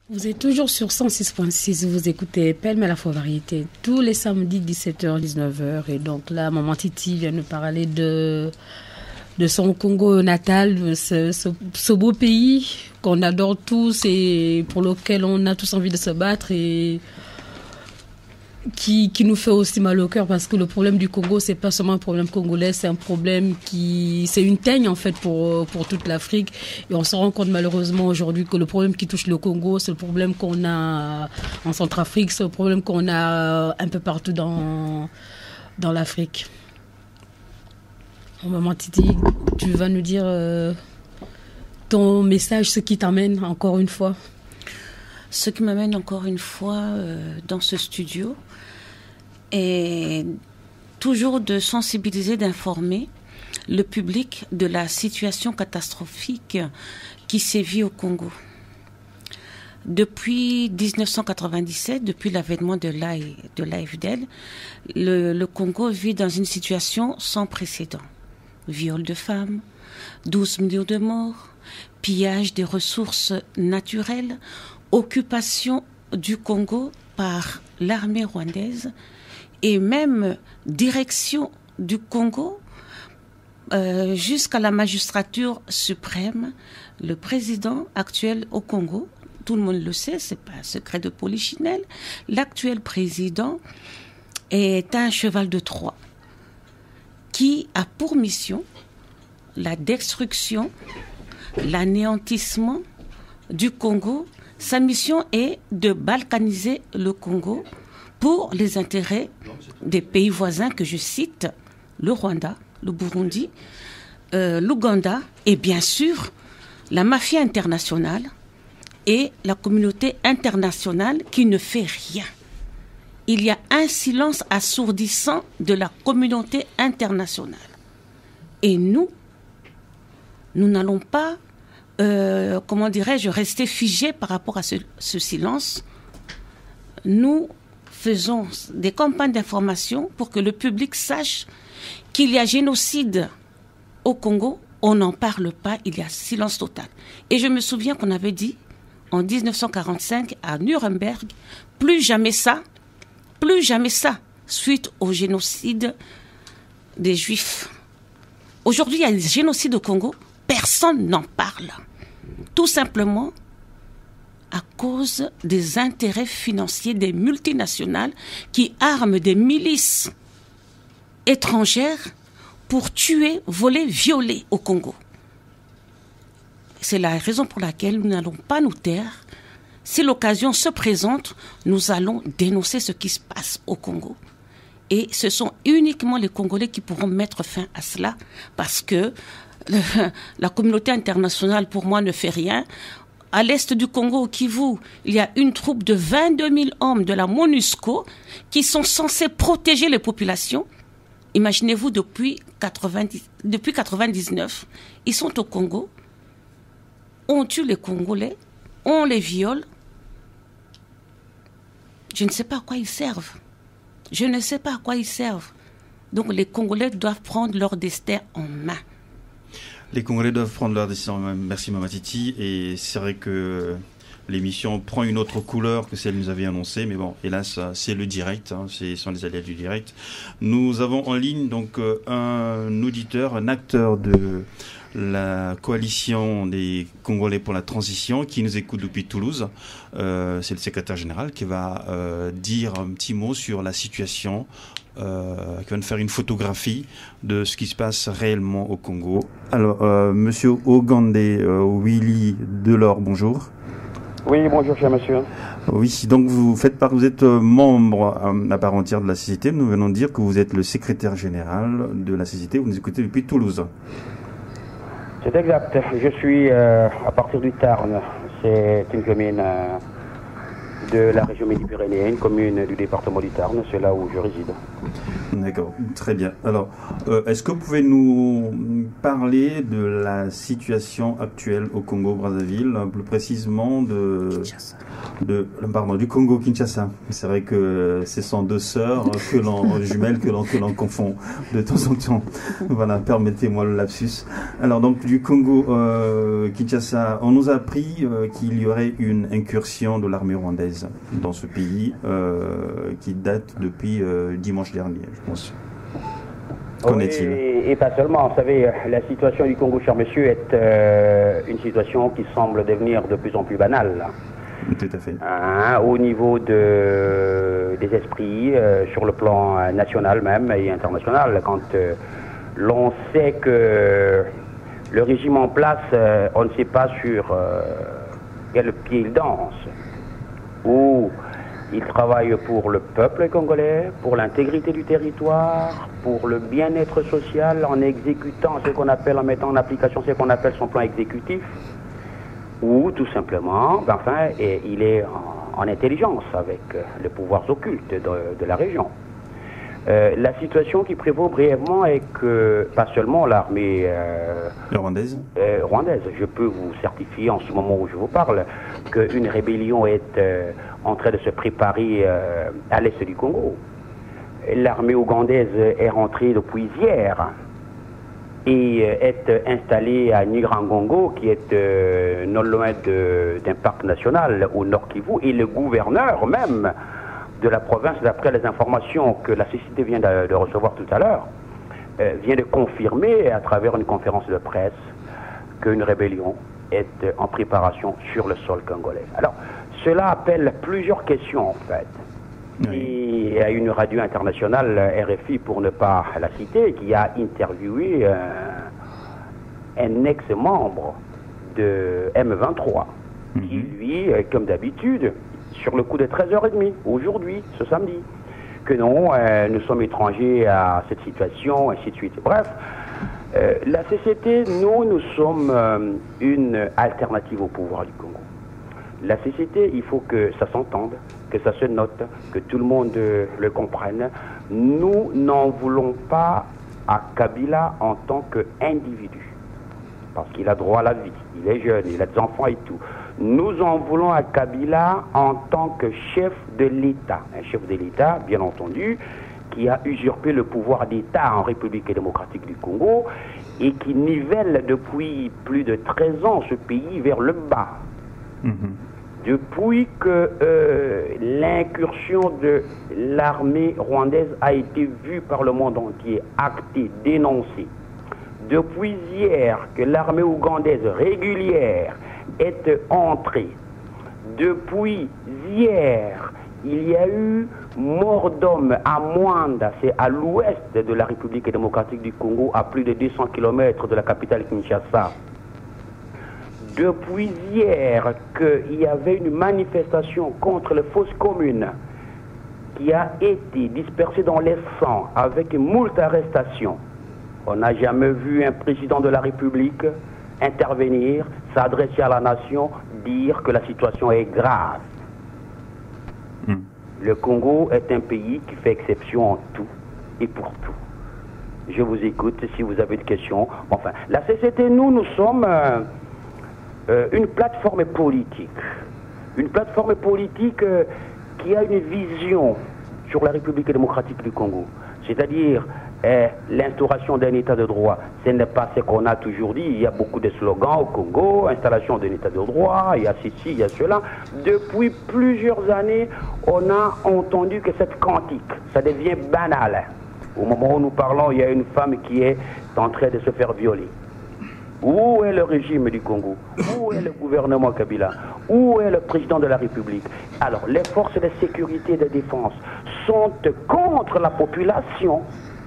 Vous êtes toujours sur 106.6, vous écoutez Pelme la fois variété tous les samedis 17h, 19h. Et donc là, Maman Titi vient nous parler de son Congo natal, ce beau pays qu'on adore tous et pour lequel on a tous envie de se battre et qui nous fait aussi mal au cœur parce que le problème du Congo, c'est pas seulement un problème congolais, c'est un problème c'est une teigne en fait pour toute l'Afrique. Et on se rend compte malheureusement aujourd'hui que le problème qui touche le Congo, c'est le problème qu'on a en Centrafrique, c'est le problème qu'on a un peu partout dans l'Afrique. Maman Titi, tu vas nous dire ton message, ce qui t'amène encore une fois. Ce qui m'amène encore une fois dans ce studio est toujours de sensibiliser, d'informer le public de la situation catastrophique qui sévit au Congo. Depuis 1997, depuis l'avènement de l'AFDL, le Congo vit dans une situation sans précédent. Viol de femmes, 12 millions de morts, pillage des ressources naturelles, occupation du Congo par l'armée rwandaise et même direction du Congo jusqu'à la magistrature suprême. Le président actuel au Congo, tout le monde le sait, c'est pas un secret de polichinelle, l'actuel président est un cheval de Troie qui a pour mission la destruction, l'anéantissement du Congo. Sa mission est de balkaniser le Congo pour les intérêts des pays voisins que je cite, le Rwanda, le Burundi, l'Ouganda et bien sûr la mafia internationale et la communauté internationale qui ne fait rien. Il y a un silence assourdissant de la communauté internationale. Et nous n'allons pas rester figés par rapport à ce silence. Nous faisons des campagnes d'information pour que le public sache qu'il y a génocide au Congo. On n'en parle pas, il y a silence total. Et je me souviens qu'on avait dit en 1945 à Nuremberg, plus jamais ça, suite au génocide des Juifs. Aujourd'hui, il y a un génocide au Congo. Personne n'en parle. Tout simplement à cause des intérêts financiers des multinationales qui arment des milices étrangères pour tuer, voler, violer au Congo. C'est la raison pour laquelle nous n'allons pas nous taire. Si l'occasion se présente, nous allons dénoncer ce qui se passe au Congo. Et ce sont uniquement les Congolais qui pourront mettre fin à cela parce que la communauté internationale, pour moi, ne fait rien. À l'est du Congo, au Kivu, il y a une troupe de 22 000 hommes de la MONUSCO qui sont censés protéger les populations. Imaginez-vous, depuis 1999, ils sont au Congo. On tue les Congolais, on les viole. Je ne sais pas à quoi ils servent. Donc les Congolais doivent prendre leur destin en main. Les Congolais doivent prendre leur décision. Merci Maman Titi. Et c'est vrai que l'émission prend une autre couleur que celle que nous avions annoncée. Mais bon, hélas, c'est le direct. Ce sont les aléas du direct. Nous avons en ligne donc un auditeur, un acteur de la coalition des Congolais pour la transition qui nous écoute depuis Toulouse. C'est le secrétaire général qui va dire un petit mot sur la situation, qui va nous faire une photographie de ce qui se passe réellement au Congo. Alors, Monsieur Ogande Willy Delors, bonjour. Oui, bonjour, cher monsieur. Oui, donc vous êtes membre à part entière de la CCT. Nous venons de dire que vous êtes le secrétaire général de la CCT. Vous nous écoutez depuis Toulouse. C'est exact. Je suis à partir du Tarn. C'est une commune de la région Midi-Pyrénéenne, commune du département du Tarn. C'est là où je réside. D'accord, très bien. Alors, est-ce que vous pouvez nous parler de la situation actuelle au Congo-Brazzaville, plus précisément du Congo-Kinshasa. C'est vrai que ce sont deux sœurs jumelles que l'on confond de temps en temps. Voilà, permettez-moi le lapsus. Alors donc du Congo-Kinshasa, on nous a appris qu'il y aurait une incursion de l'armée rwandaise dans ce pays qui date depuis dimanche dernier, je pense. Qu'en est-il ? Et pas seulement, vous savez, la situation du Congo, cher monsieur, est une situation qui semble devenir de plus en plus banale. Tout à fait. Au niveau des esprits, sur le plan national même et international, quand l'on sait que le régime en place, on ne sait pas sur quel pied il danse, ou il travaille pour le peuple congolais, pour l'intégrité du territoire, pour le bien-être social, en exécutant ce qu'on appelle, en mettant en application ce qu'on appelle son plan exécutif, ou tout simplement, il est en intelligence avec les pouvoirs occultes de la région. La situation qui prévaut brièvement est que, pas seulement l'armée rwandaise, je peux vous certifier en ce moment où je vous parle qu'une rébellion est en train de se préparer à l'est du Congo. L'armée ougandaise est rentrée depuis hier et est installée à Nyiragongo, qui est non loin d'un parc national au Nord Kivu, et le gouverneur même de la province, d'après les informations que la CCT vient de recevoir tout à l'heure, vient de confirmer à travers une conférence de presse qu'une rébellion est en préparation sur le sol congolais. Alors, cela appelle plusieurs questions en fait. Oui. Et à une radio internationale, RFI pour ne pas la citer, qui a interviewé un ex-membre de M23, qui lui, comme d'habitude, sur le coup de 13h30, aujourd'hui, ce samedi, que non, nous sommes étrangers à cette situation, ainsi de suite. Bref, la CCT, nous sommes une alternative au pouvoir du Congo. La CCT, il faut que ça s'entende, que ça se note, que tout le monde le comprenne. Nous n'en voulons pas à Kabila en tant qu'individu, parce qu'il a droit à la vie, il est jeune, il a des enfants et tout. Nous en voulons à Kabila en tant que chef de l'État, un chef de l'État, bien entendu, qui a usurpé le pouvoir d'État en République démocratique du Congo et qui nivelle depuis plus de 13 ans ce pays vers le bas. Depuis que l'incursion de l'armée rwandaise a été vue par le monde entier, actée, dénoncée, depuis hier que l'armée ougandaise régulière est entrée, depuis hier, il y a eu mort d'homme à Mwanda, c'est à l'ouest de la République démocratique du Congo, à plus de 200 km de la capitale Kinshasa. Depuis hier qu'il y avait une manifestation contre les fausses communes qui a été dispersée dans les sangs avec moult arrestations. On n'a jamais vu un président de la République intervenir, s'adresser à la nation, dire que la situation est grave. Le Congo est un pays qui fait exception en tout et pour tout. Je vous écoute si vous avez des questions. Enfin, la CCT, nous sommes une plateforme politique. Une plateforme politique qui a une vision sur la République démocratique du Congo. C'est-à-dire l'instauration d'un état de droit. Ce n'est pas ce qu'on a toujours dit. Il y a beaucoup de slogans au Congo, installation d'un état de droit, il y a ceci, il y a cela. Depuis plusieurs années, on a entendu que cette cantique, ça devient banal. Au moment où nous parlons, il y a une femme qui est en train de se faire violer. Où est le régime du Congo? Où est le gouvernement Kabila? Où est le président de la République? Alors, les forces de sécurité et de défense sont contre la population.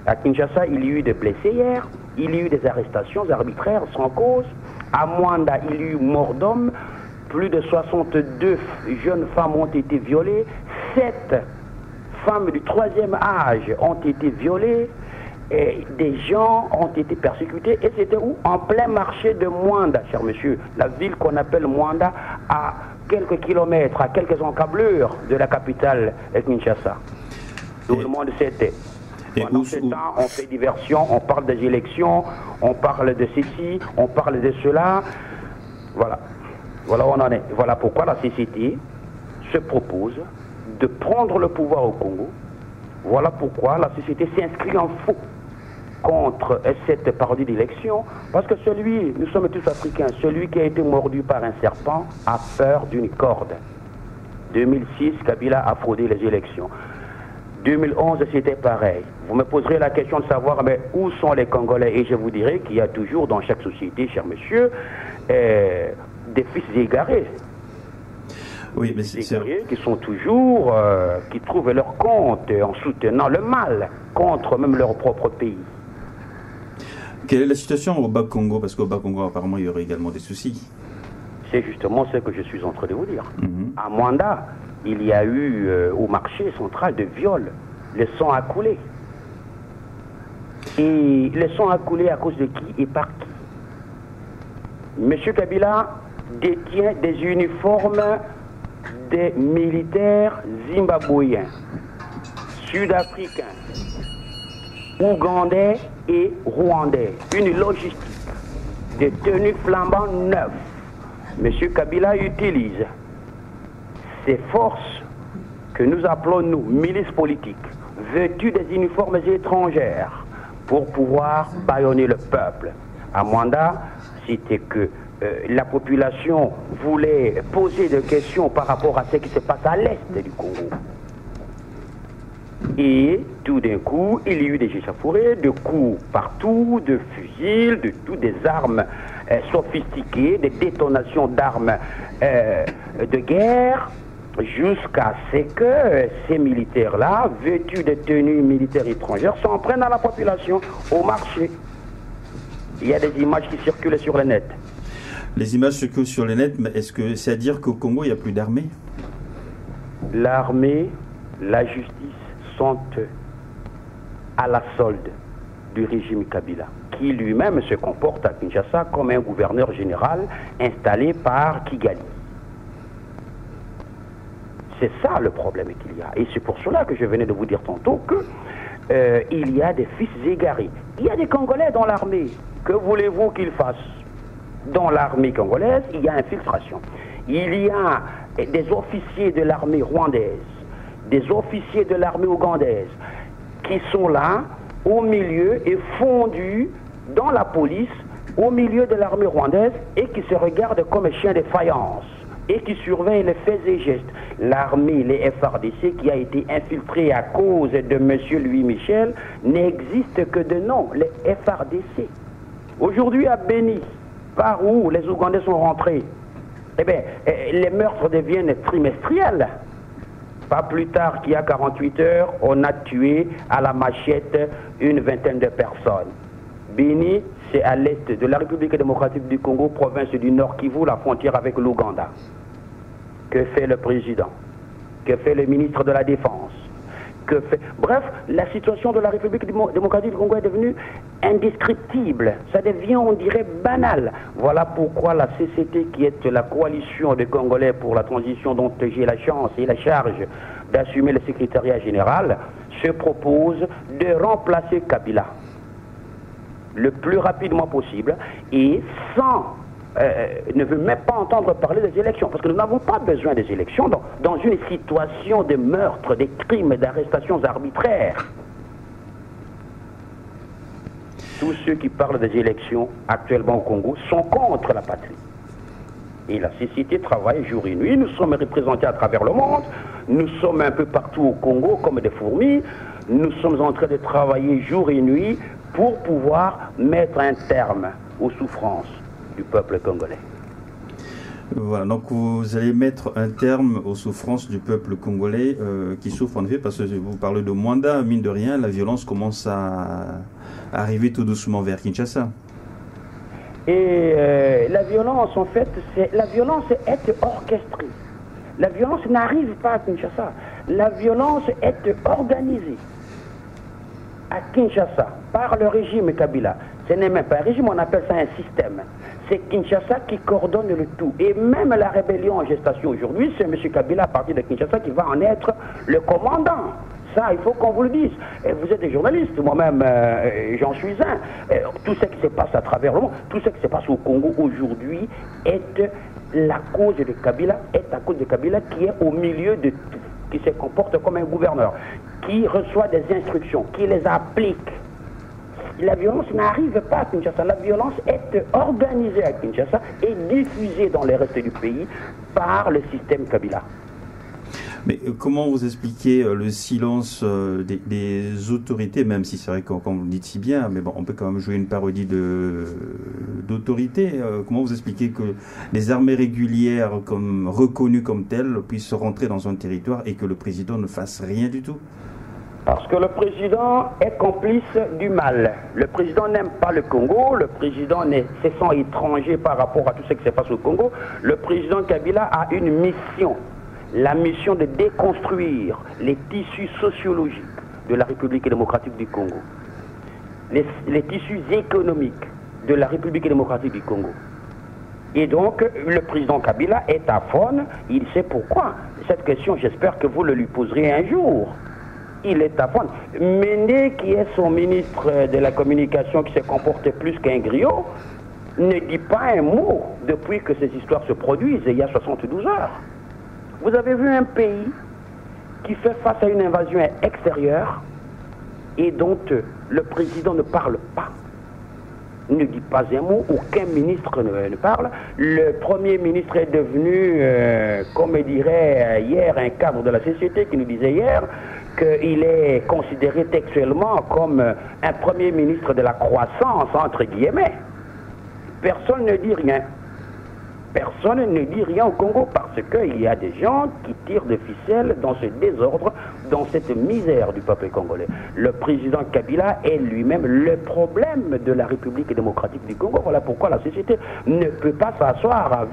À Kinshasa, il y a eu des blessés hier, il y a eu des arrestations arbitraires sans cause. À Mwanda, il y a eu mort d'homme. Plus de 62 jeunes femmes ont été violées. 7 femmes du 3e âge ont été violées. Et des gens ont été persécutés. Et c'était où? En plein marché de Mwanda, cher monsieur. La ville qu'on appelle Mwanda, à quelques kilomètres, à quelques encablures de la capitale Kinshasa. Tout le monde s'était. Pendant ce temps, on fait diversion, on parle des élections, on parle de ceci, on parle de cela. Voilà. Voilà où on en est. Voilà pourquoi la CCT se propose de prendre le pouvoir au Congo. Voilà pourquoi la société s'inscrit en faux contre cette parodie d'élection, parce que nous sommes tous africains, celui qui a été mordu par un serpent a peur d'une corde. 2006, Kabila a fraudé les élections. 2011, c'était pareil. Vous me poserez la question de savoir, mais où sont les Congolais? Et je vous dirai qu'il y a toujours dans chaque société, cher monsieur, des fils égarés. Oui, mais c'est qui sont toujours, qui trouvent leur compte en soutenant le mal contre même leur propre pays. Quelle est la situation au Bas-Congo? Parce qu'au Bas-Congo, apparemment, il y aurait également des soucis. C'est justement ce que je suis en train de vous dire. À Mwanda, il y a eu au marché central de viols. Le sang a coulé. Et le sang a coulé à cause de qui et par qui? Monsieur Kabila détient des uniformes des militaires zimbabwéens, sud-africains, ougandais et rwandais. Une logistique de tenues flambant neuves. Monsieur Kabila utilise ces forces que nous appelons, nous, milices politiques, vêtues des uniformes étrangères, pour pouvoir bâillonner le peuple. À Mwanda, c'était que la population voulait poser des questions par rapport à ce qui se passe à l'est du Congo. Et tout d'un coup, il y a eu des échauffourées, de coups partout, de fusils, de toutes des armes sophistiquées, des détonations d'armes de guerre, jusqu'à ce que ces militaires-là, vêtus de tenues militaires étrangères, s'en prennent à la population, au marché. Il y a des images qui circulent sur le net. Les images circulent sur le net, mais est-ce que c'est à dire qu'au Congo, il n'y a plus d'armée? L'armée, la justice sont à la solde du régime Kabila, qui lui-même se comporte à Kinshasa comme un gouverneur général installé par Kigali. C'est ça le problème qu'il y a. Et c'est pour cela que je venais de vous dire tantôt que il y a des fils égarés. Il y a des Congolais dans l'armée. Que voulez-vous qu'ils fassent? Dans l'armée congolaise, il y a infiltration. Il y a des officiers de l'armée rwandaise, des officiers de l'armée ougandaise, qui sont là, au milieu, et fondus dans la police, au milieu de l'armée rwandaise, et qui se regardent comme chiens de faïence, et qui surveillent les faits et gestes. L'armée, les FRDC, qui a été infiltrée à cause de M. Louis Michel, n'existe que de nom, les FRDC. Aujourd'hui, à Béni, par où les Ougandais sont rentrés, eh bien, les meurtres deviennent trimestriels. Pas plus tard qu'il y a 48 heures, on a tué à la machette une vingtaine de personnes. Béni, c'est à l'est de la République démocratique du Congo, province du Nord Kivu, la frontière avec l'Ouganda. Que fait le président? Que fait le ministre de la Défense? Bref, la situation de la République démocratique du Congo est devenue indescriptible. Ça devient, on dirait, banal. Voilà pourquoi la CCT, qui est la coalition des Congolais pour la transition dont j'ai la chance et la charge d'assumer le secrétariat général, se propose de remplacer Kabila le plus rapidement possible et ne veut même pas entendre parler des élections, parce que nous n'avons pas besoin des élections dans une situation de meurtre, de crimes, d'arrestations arbitraires. Tous ceux qui parlent des élections actuellement au Congo sont contre la patrie. Et la CCT travaille jour et nuit, nous sommes représentés à travers le monde, nous sommes un peu partout au Congo comme des fourmis, nous sommes en train de travailler jour et nuit pour pouvoir mettre un terme aux souffrances du peuple congolais. Voilà, donc vous allez mettre un terme aux souffrances du peuple congolais qui souffre en effet, parce que vous parlez de Mwanda, mine de rien, la violence commence à arriver tout doucement vers Kinshasa. Et la violence, en fait, la violence est orchestrée. La violence n'arrive pas à Kinshasa. La violence est organisée à Kinshasa par le régime Kabila. Ce n'est même pas un régime, on appelle ça un système. C'est Kinshasa qui coordonne le tout. Et même la rébellion en gestation aujourd'hui, c'est M. Kabila à partir de Kinshasa qui va en être le commandant. Ça, il faut qu'on vous le dise. Et vous êtes des journalistes, moi-même, j'en suis un. Tout ce qui se passe à travers le monde, tout ce qui se passe au Congo aujourd'hui est la cause de Kabila est la cause de Kabila qui est au milieu de tout, qui se comporte comme un gouverneur, qui reçoit des instructions, qui les applique. La violence n'arrive pas à Kinshasa, la violence est organisée à Kinshasa et diffusée dans le reste du pays par le système Kabila. Mais comment vous expliquez le silence des autorités, même si c'est vrai que, comme vous le dites si bien, mais bon, on peut quand même jouer une parodie d'autorité. Comment vous expliquez que les armées régulières, reconnues comme telles, puissent rentrer dans un territoire et que le président ne fasse rien du tout? Parce que le président est complice du mal. Le président n'aime pas le Congo, le président se sent étranger par rapport à tout ce qui se passe au Congo. Le président Kabila a une mission. La mission de déconstruire les tissus sociologiques de la République démocratique du Congo, les tissus économiques de la République démocratique du Congo. Et donc, le président Kabila est à faune, il sait pourquoi. Cette question, j'espère que vous le lui poserez un jour. Il est à faune. Méné, qui est son ministre de la communication, qui se comporte plus qu'un griot, ne dit pas un mot depuis que ces histoires se produisent, il y a 72 heures. Vous avez vu un pays qui fait face à une invasion extérieure et dont le président ne parle pas, ne dit pas un mot, aucun ministre ne parle. Le Premier ministre est devenu, comme dirait hier un cadre de la société qui nous disait hier, qu'il est considéré textuellement comme un Premier ministre de la croissance, entre guillemets. Personne ne dit rien. Personne ne dit rien au Congo parce qu'il y a des gens qui tirent de ficelles dans ce désordre, dans cette misère du peuple congolais. Le président Kabila est lui-même le problème de la République démocratique du Congo. Voilà pourquoi la société ne peut pas s'asseoir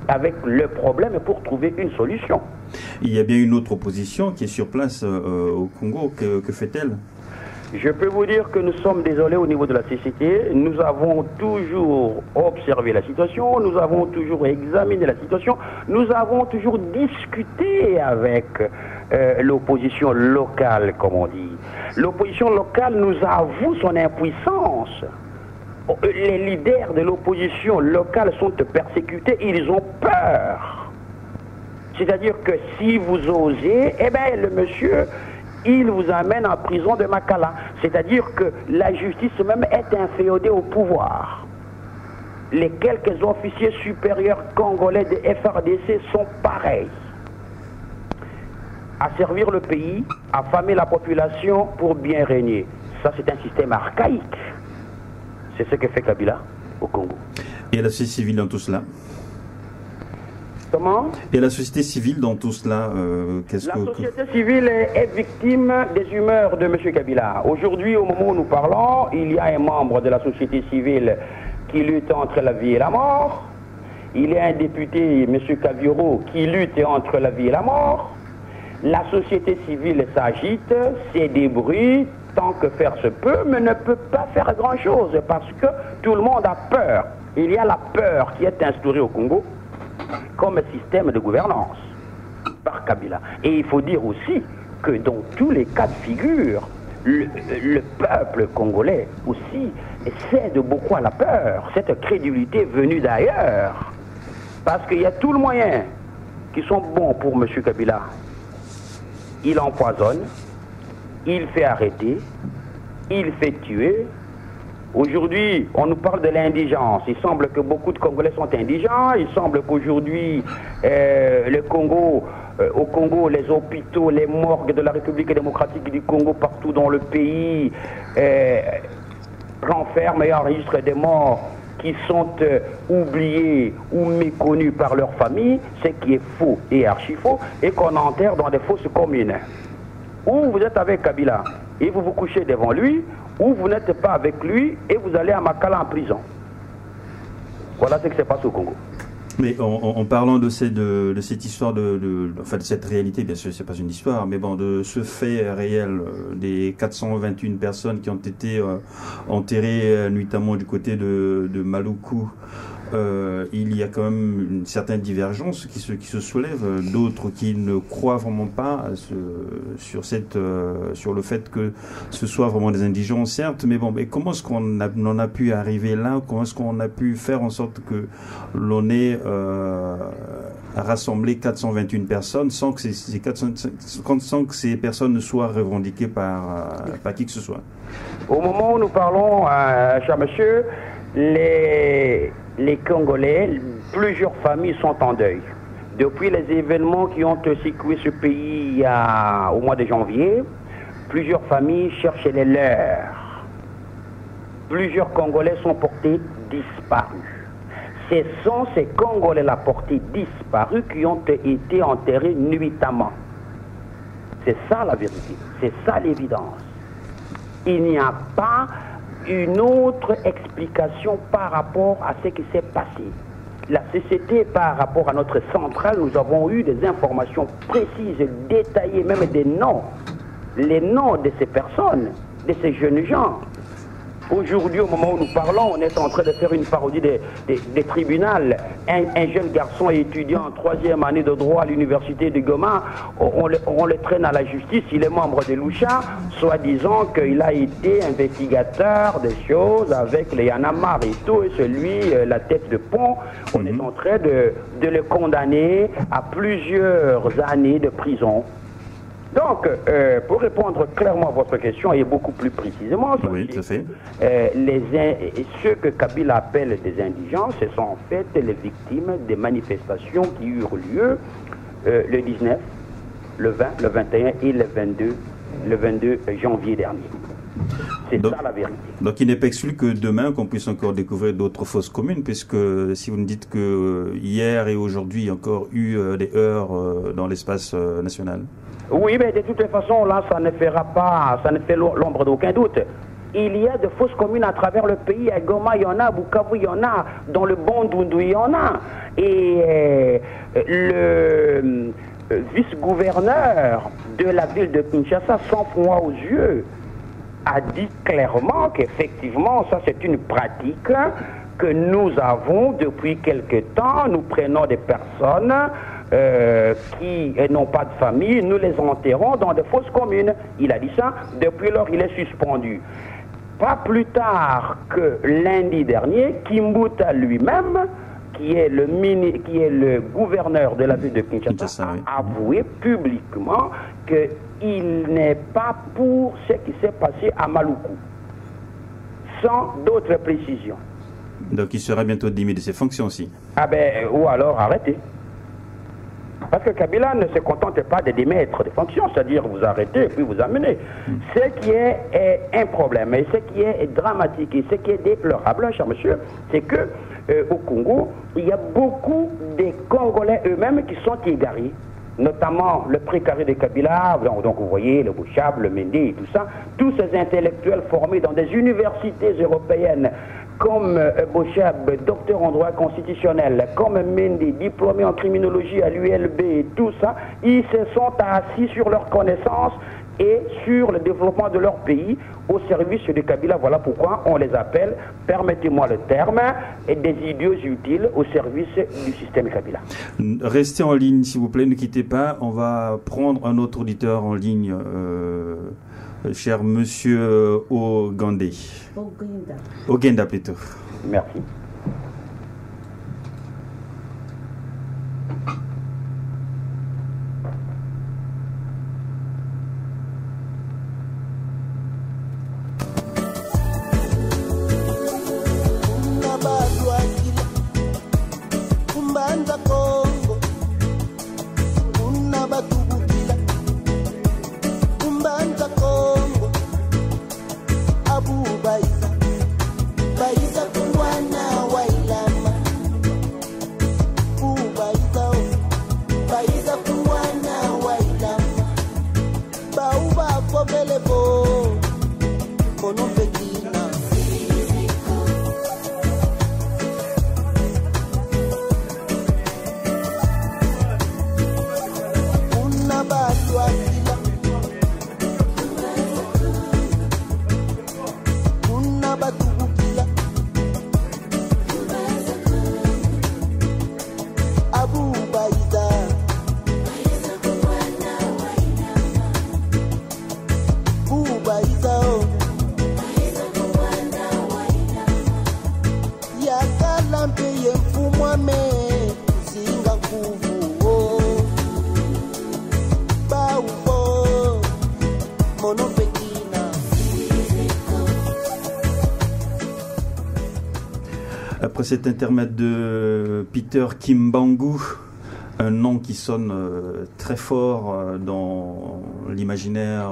avec le problème pour trouver une solution. Il y a bien une autre opposition qui est sur place au Congo. Que fait-elle ? Je peux vous dire que nous sommes désolés au niveau de la société. Nous avons toujours observé la situation, nous avons toujours examiné la situation, nous avons toujours discuté avec l'opposition locale, comme on dit. L'opposition locale nous avoue son impuissance. Les leaders de l'opposition locale sont persécutés, ils ont peur. C'est-à-dire que si vous osez, eh bien le monsieur... il vous amène en prison de Makala. C'est-à-dire que la justice même est inféodée au pouvoir. Les quelques officiers supérieurs congolais de FRDC sont pareils. À servir le pays, affamer la population pour bien régner. Ça, c'est un système archaïque. C'est ce que fait Kabila au Congo. Et la société civile dans tout cela ? Comment ? Et la société civile dans tout cela, La société civile est victime des humeurs de M. Kabila. Aujourd'hui, au moment où nous parlons, il y a un membre de la société civile qui lutte entre la vie et la mort. Il y a un député, M. Kavioro, qui lutte entre la vie et la mort. La société civile s'agite, c'est des bruits, tant que faire se peut, mais ne peut pas faire grand-chose parce que tout le monde a peur. Il y a la peur qui est instaurée au Congo comme système de gouvernance par Kabila. Et il faut dire aussi que dans tous les cas de figure, le peuple congolais aussi cède beaucoup à la peur, cette crédulité venue d'ailleurs. Parce qu'il y a tout le moyen qui sont bons pour M. Kabila. Il empoisonne, il fait arrêter, il fait tuer. Aujourd'hui, on nous parle de l'indigence. Il semble que beaucoup de Congolais sont indigents. Il semble qu'aujourd'hui, au Congo, les hôpitaux, les morgues de la République démocratique du Congo, partout dans le pays, renferment et enregistrent des morts qui sont oubliés ou méconnus par leur famille, ce qui est faux et archi-faux, et qu'on enterre dans des fosses communes. Ou vous êtes avec Kabila et vous vous couchez devant lui, ou vous n'êtes pas avec lui et vous allez à Makala en prison. Voilà ce qui se passe au Congo. Mais en parlant de cette histoire, enfin de cette réalité, bien sûr, c'est pas une histoire, mais bon, de ce fait réel des 421 personnes qui ont été enterrées nuitamment du côté de Maluku il y a quand même une certaine divergence qui se soulève, d'autres qui ne croient vraiment pas sur le fait que ce soit vraiment des indigents, certes, mais bon, mais comment est-ce qu'on en a pu arriver là? Comment est-ce qu'on a pu faire en sorte que l'on ait rassemblé 421 personnes sans que ces personnes ne soient revendiquées par qui que ce soit? Au moment où nous parlons, cher monsieur, les Congolais, plusieurs familles sont en deuil. Depuis les événements qui ont secoué ce pays au mois de janvier, plusieurs familles cherchent les leurs. Plusieurs Congolais sont portés disparus. Ce sont ces Congolais-là portés disparus qui ont été enterrés nuitamment. C'est ça la vérité, c'est ça l'évidence. Il n'y a pas une autre explication par rapport à ce qui s'est passé. La CCT, par rapport à notre centrale, nous avons eu des informations précises, détaillées, même des noms. Les noms de ces personnes, de ces jeunes gens. Aujourd'hui, au moment où nous parlons, on est en train de faire une parodie des tribunaux. Un jeune garçon étudiant en 3e année de droit à l'université de Goma, on le traîne à la justice, il est membre de Lucha, soi-disant qu'il a été investigateur des choses avec les Yanamar et tout, et celui, la tête de pont, on est en train de le condamner à plusieurs années de prison. Donc, pour répondre clairement à votre question et beaucoup plus précisément, oui, tout à fait. Ceux que Kabila appelle des indigents, ce sont en fait les victimes des manifestations qui eurent lieu le 19, le 20, le 21 et le 22 janvier dernier. C'est ça la vérité. Donc il n'est pas exclu que demain qu'on puisse encore découvrir d'autres fosses communes, puisque si vous me dites que hier et aujourd'hui il y a encore eu des heurts dans l'espace national. Oui, mais de toute façon là ça ne fait l'ombre d'aucun doute. Il y a de fausses communes à travers le pays. À Goma, il y en a. À Bukavu, il y en a. Dans le Bandundu, il y en a. Et le vice-gouverneur de la ville de Kinshasa, sans froid aux yeux, a dit clairement qu'effectivement, ça c'est une pratique que nous avons depuis quelque temps. Nous prenons des personnes qui n'ont pas de famille, nous les enterrons dans des fausses communes. Il a dit ça. Depuis lors, il est suspendu. Pas plus tard que lundi dernier, Kimbuta lui-même, qui est le gouverneur de la ville de Kinshasa, a avoué publiquement qu'il n'est pas pour ce qui s'est passé à Maluku, sans d'autres précisions. Donc il sera bientôt démis de ses fonctions aussi. Ah ben, ou alors arrêtez. Parce que Kabila ne se contente pas de démettre des fonctions, c'est-à-dire vous arrêtez et puis vous amenez. Ce qui est un problème, et ce qui est dramatique, et ce qui est déplorable, cher monsieur, c'est que au Congo, il y a beaucoup de Congolais eux-mêmes qui sont égarés, notamment le précaré de Kabila, donc vous voyez le Bouchab, le Mendy et tout ça, tous ces intellectuels formés dans des universités européennes, comme Bouchab, docteur en droit constitutionnel, comme Mendy, diplômé en criminologie à l'ULB et tout ça, ils se sont assis sur leurs connaissances et sur le développement de leur pays au service de Kabila. Voilà pourquoi on les appelle, permettez-moi le terme, des idiots utiles au service du système Kabila. Restez en ligne s'il vous plaît, ne quittez pas, on va prendre un autre auditeur en ligne. Cher monsieur Ogende. Ogenda plutôt. Merci. Baiza kungwana Après cet intermède de Peter Kimbangu, un nom qui sonne très fort dans l'imaginaire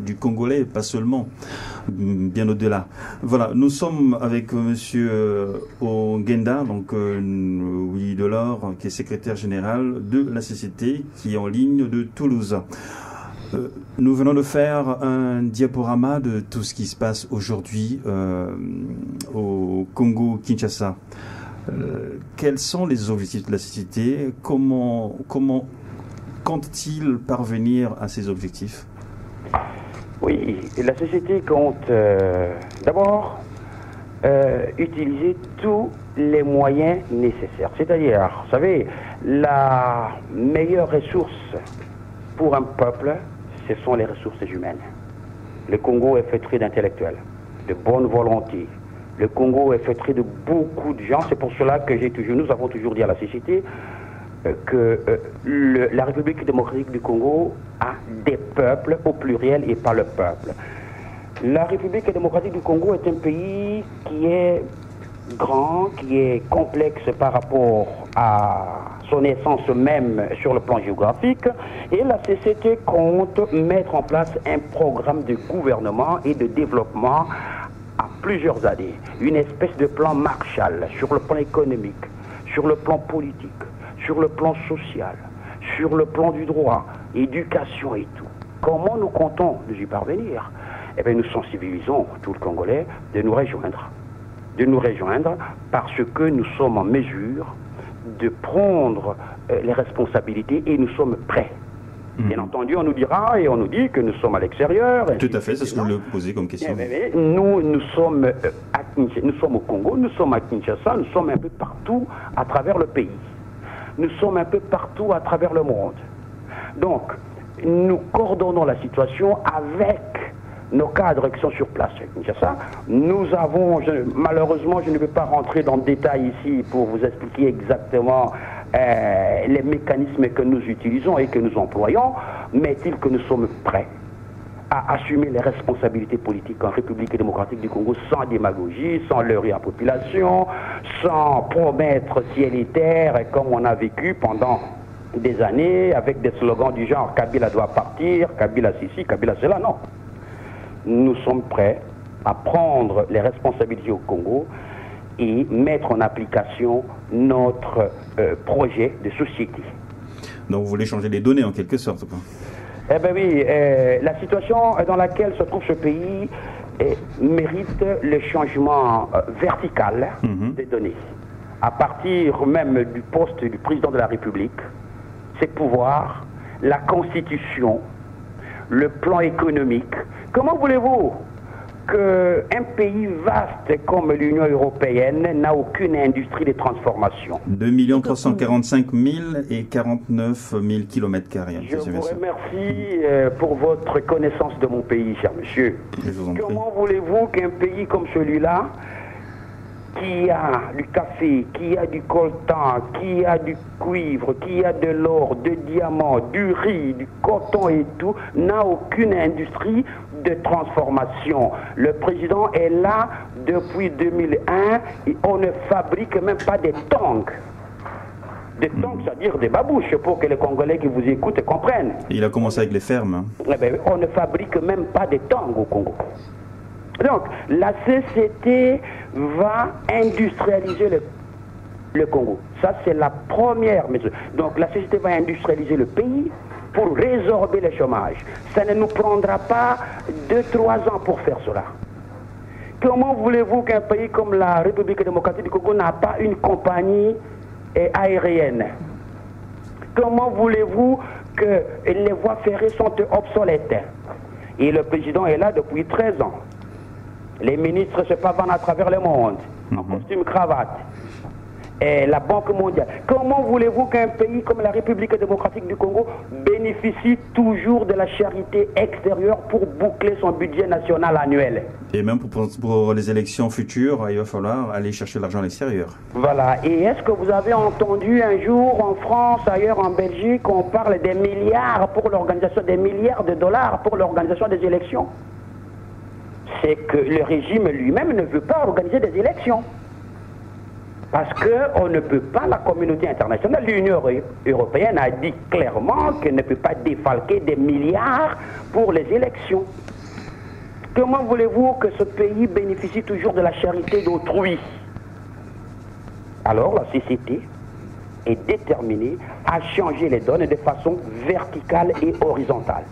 du Congolais, pas seulement, bien au-delà. Voilà, nous sommes avec Monsieur Ogenda, donc Willy Delors, qui est secrétaire général de la CCT, qui est en ligne de Toulouse. Nous venons de faire un diaporama de tout ce qui se passe aujourd'hui au Congo-Kinshasa. Quels sont les objectifs de la CCT? Comment compte-t-il parvenir à ces objectifs? Oui, la CCT compte d'abord utiliser tous les moyens nécessaires. C'est-à-dire, vous savez, la meilleure ressource pour un peuple, ce sont les ressources humaines. Le Congo est feutré d'intellectuels, de bonne volonté. Le Congo est feutré de beaucoup de gens. C'est pour cela que nous avons toujours dit à la CCT que la République démocratique du Congo a des peuples au pluriel et pas le peuple. La République démocratique du Congo est un pays qui est grand, qui est complexe par rapport à son essence même sur le plan géographique, et la CCT compte mettre en place un programme de gouvernement et de développement à plusieurs années, une espèce de plan Marshall sur le plan économique, sur le plan politique, sur le plan social, sur le plan du droit, éducation et tout. Comment nous comptons nous y parvenir? Eh bien, nous sensibilisons tout le Congolais de nous rejoindre parce que nous sommes en mesure de prendre les responsabilités et nous sommes prêts. Bien entendu, on nous dira et on nous dit que nous sommes à l'extérieur. Tout à fait, c'est ce que vous le posez comme question. Nous sommes au Congo, nous sommes à Kinshasa, nous sommes un peu partout à travers le pays. Nous sommes un peu partout à travers le monde. Donc, nous coordonnons la situation avec nos cadres qui sont sur place à Kinshasa. Nous avons, malheureusement, je ne vais pas rentrer dans le détail ici pour vous expliquer exactement les mécanismes que nous utilisons et que nous employons, mais est-il que nous sommes prêts à assumer les responsabilités politiques en République démocratique du Congo sans démagogie, sans leurrer la population, sans promettre ciel et terre, comme on a vécu pendant des années avec des slogans du genre Kabila doit partir, Kabila ceci, Kabila cela. Non. Nous sommes prêts à prendre les responsabilités au Congo et mettre en application notre projet de société. Donc vous voulez changer les données en quelque sorte, quoi. Eh bien oui, la situation dans laquelle se trouve ce pays mérite le changement vertical des données. À partir même du poste du président de la République, ses pouvoirs, la Constitution, le plan économique. Comment voulez-vous qu'un pays vaste comme l'Union européenne n'a aucune industrie de transformation? 2 345 000 et 49 000 km². Je vous remercie pour votre connaissance de mon pays, cher monsieur. Comment voulez-vous qu'un pays comme celui-là, qui a du café, qui a du coltan, qui a du cuivre, qui a de l'or, de diamants, du riz, du coton et tout, n'a aucune industrie de transformation? Le président est là depuis 2001 et on ne fabrique même pas des tongs. Des tongs, c'est-à-dire des babouches, pour que les Congolais qui vous écoutent comprennent. Il a commencé avec les fermes. Eh bien, on ne fabrique même pas des tongs au Congo. Donc, la CCT va industrialiser le Congo. Ça, c'est la première mesure. Donc, la CCT va industrialiser le pays pour résorber le chômage. Ça ne nous prendra pas 2-3 ans pour faire cela. Comment voulez-vous qu'un pays comme la République démocratique du Congo n'a pas une compagnie aérienne? Comment voulez-vous que les voies ferrées sont obsolètes? Et le président est là depuis 13 ans. Les ministres se pavanent à travers le monde, en costume cravate. la Banque mondiale. Comment voulez-vous qu'un pays comme la République démocratique du Congo bénéficie toujours de la charité extérieure pour boucler son budget national annuel? Et même pour les élections futures, il va falloir aller chercher l'argent à l'extérieur. Voilà. Et est-ce que vous avez entendu un jour en France, ailleurs en Belgique, on parle des milliards pour l'organisation, des milliards de dollars pour l'organisation des élections? C'est que le régime lui-même ne veut pas organiser des élections. Parce qu'on ne peut pas, la communauté internationale, l'Union européenne a dit clairement qu'elle ne peut pas défalquer des milliards pour les élections. Comment voulez-vous que ce pays bénéficie toujours de la charité d'autrui? Alors la CCT est déterminée à changer les donnes de façon verticale et horizontale.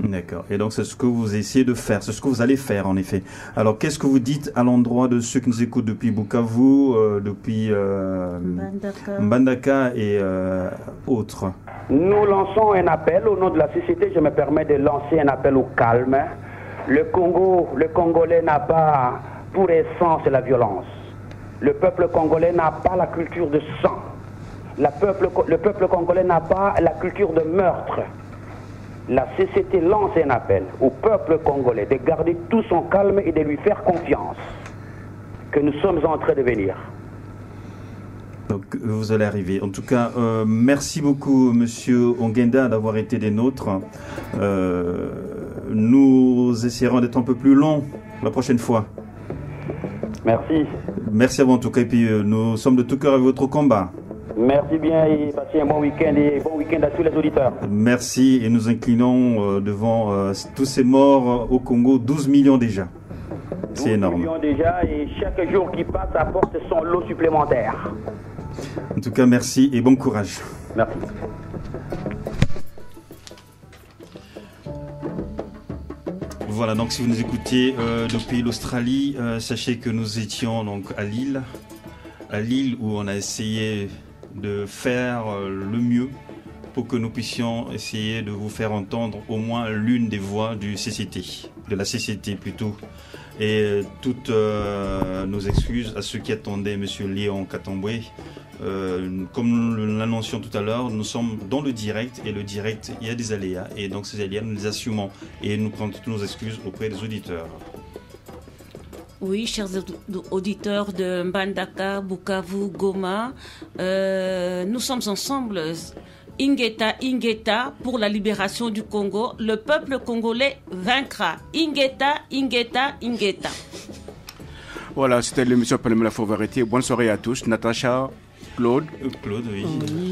D'accord. Et donc, c'est ce que vous essayez de faire. C'est ce que vous allez faire, en effet. Alors, qu'est-ce que vous dites à l'endroit de ceux qui nous écoutent depuis Bukavu, depuis Mbandaka et autres? Nous lançons un appel au nom de la CCT. Je me permets de lancer un appel au calme. Le Congolais n'a pas pour essence la violence. Le peuple congolais n'a pas la culture de sang. Le peuple congolais n'a pas la culture de meurtre. La CCT lance un appel au peuple congolais de garder tout son calme et de lui faire confiance que nous sommes en train de venir. Donc vous allez arriver. En tout cas, merci beaucoup Monsieur Ongenda d'avoir été des nôtres. Nous essaierons d'être un peu plus longs la prochaine fois. Merci. Merci à vous en tout cas. Et puis nous sommes de tout cœur avec votre combat. Merci bien et passez un bon week-end et bon week-end à tous les auditeurs. Merci et nous inclinons devant tous ces morts au Congo, 12 millions déjà. C'est énorme. 12 millions déjà et chaque jour qui passe apporte son lot supplémentaire. En tout cas, merci et bon courage. Merci. Voilà, donc si vous nous écoutez depuis l'Australie, sachez que nous étions donc à Lille où on a essayé de faire le mieux pour que nous puissions essayer de vous faire entendre au moins l'une des voix de la CCT plutôt. Et toutes nos excuses à ceux qui attendaient M. Léon Katambwe. Comme nous l'annoncions tout à l'heure, nous sommes dans le direct et le direct, il y a des aléas et donc ces aléas nous les assumons et nous prenons toutes nos excuses auprès des auditeurs. Oui, chers auditeurs de Mbandaka, Bukavu, Goma, nous sommes ensemble. Ingeta, Ingeta, pour la libération du Congo. Le peuple congolais vaincra. Ingeta, Ingeta, Ingeta. Voilà, c'était l'émission Palme la Fauvarité. Bonne soirée à tous. Natacha, Claude. Claude, oui.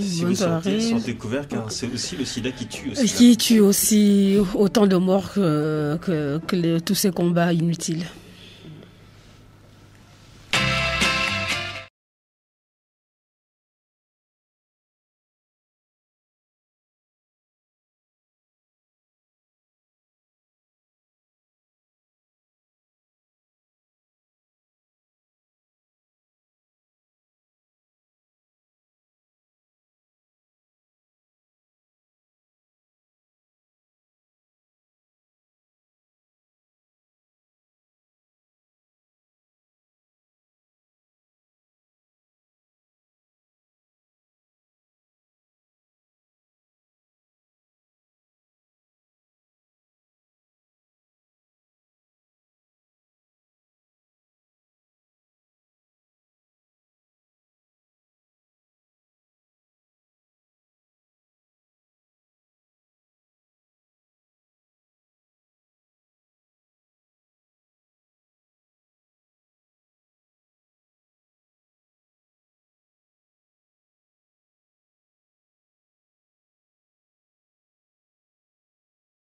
Si vous sentez couvert, car c'est aussi le sida qui tue aussi. Qui tue aussi autant de morts que tous ces combats inutiles.